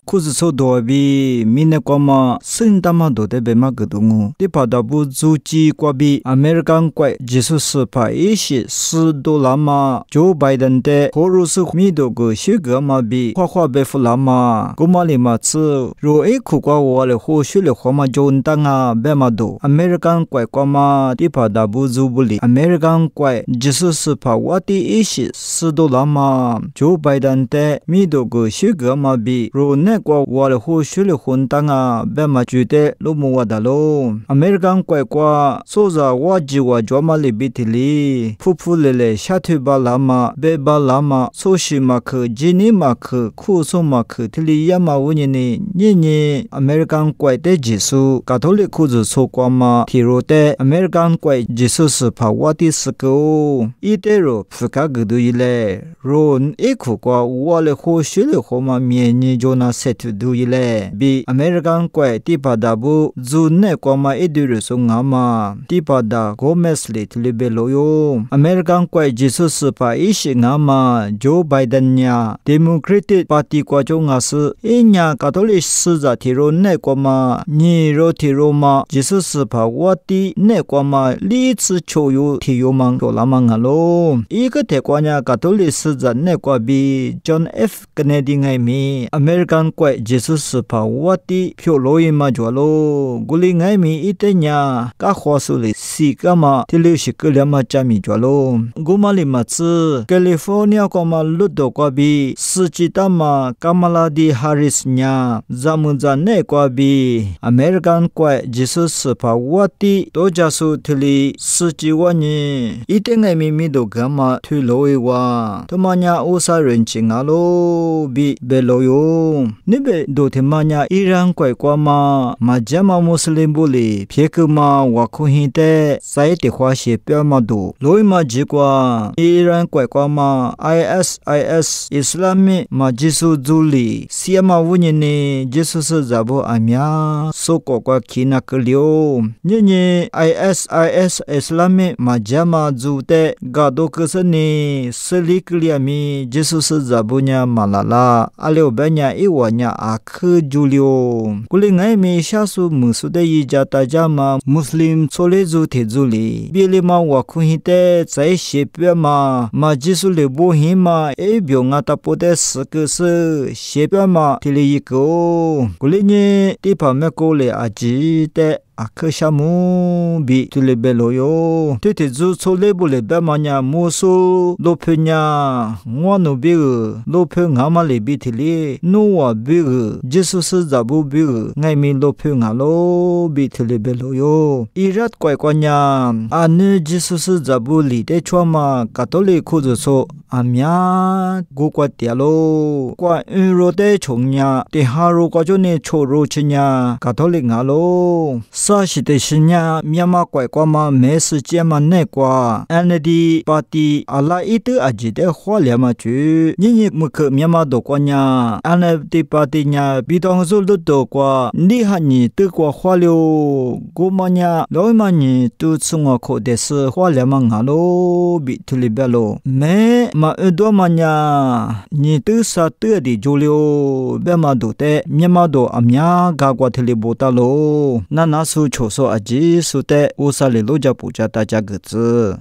库兹错多比米内瓜嘛，圣达马多的白马格东，第八大部主机瓜比，American 怪就是拍一些$10嘛，Joe Biden 的，俄罗斯米多个许个嘛比，花白弗拉嘛，古马里马次，若一苦瓜我嘞或许嘞花嘛就当啊白马多，American 怪瓜嘛，第八大部主不里，American 怪就是拍我的一些$10嘛，Joe Biden 的，米多个许个嘛比，若那过我的或许的混蛋啊，别嘛觉得路木瓦达喽。American 怪过，说着我只我专门里边的里，普普嘞嘞下腿巴拉嘛，背巴拉嘛，说是嘛去，今年嘛去，苦送嘛去，的里也嘛问你，你 American 怪的技术，卡托里苦子说过嘛，提入的 American 怪技术是怕我的时候，一点肉不卡个多一嘞，若一苦过我的或许的话嘛，面你就那些。do ile bi American 怪第八大部主内过嘛一对人送啊嘛第八大 Gomez 里特别lo哟 American 怪就是把一些啊嘛 Joe Biden 呀 Democratic Party 过中啊是一呀卡多利斯在提罗内过嘛你若提罗嘛就是把我的内过嘛历次求有提有嘛多拉嘛啊咯一个铁过呀卡多利斯在内过比 John F Kennedy 爱咪 American怪就是怕我的票罗伊嘛着咯，古里爱咪一点呀，噶花苏里西个嘛，提六十个两嘛加米着咯，古马里嘛子，California 个嘛路多个比，斯基达嘛，卡马拉迪哈里斯呀，咱们在内个比 ，American 怪就是怕我的多加苏提里斯基万呢，一点爱咪咪都个嘛推罗伊哇，他妈呀乌萨人情啊咯，比别罗哟。你别多天嘛呀，伊朗怪怪嘛，嘛家嘛穆斯林不里，别个嘛我可以的，在的话些表嘛多，罗伊嘛几挂，伊朗怪怪嘛 ，ISIS Islamic 嘛技术助理，西嘛乌年呢，技术是咋不阿呀，所怪怪起那个了，你 ISIS Islamic 嘛家嘛做的，噶多个是呢，是里个里咪技术是咋不呀马拉拉，阿廖白呀一碗呀。Aku Julio kulingai me shasu musude yijata jama muslim chole zu the juli bilima wa khuhite chai shepya ma jisu le bo hima e byonga tapote skus shepya ma tiliko kulinye tipa me ko le aji te akashamu bi tulebeloyo tete zu chole bole ba manya muso lopenya ngwanu bi lophe ngama le bi thili nuwa bi jesus zabu bi ngai mi lophe ngalo bi tulebeloyo irat kwai kwanya ane jesus zabu li te choma catholic khu so amya go kwa tialo kwa ro te chongnya te haro kwa jo ne choro chinya catholic ngalo sa shi te shinya myama kwai kwa ma me su che ma ne kwa NLD party ala itu aji de hwa le ma chu ni mu khe myama do kwa nya NLD party nya bi dong su lu do kwa ni ha ni tu kwa hwa lo go ma nya lo ma ni tu chunga kho de su hwa le ma nga lo bi tu le ba lo me ma do ma nya ni tu sa tu di jo lo be ma do te myama do amya ga kwa thele bo ta lo na su choso aji su te usa le lo ja puja ta ja ge zi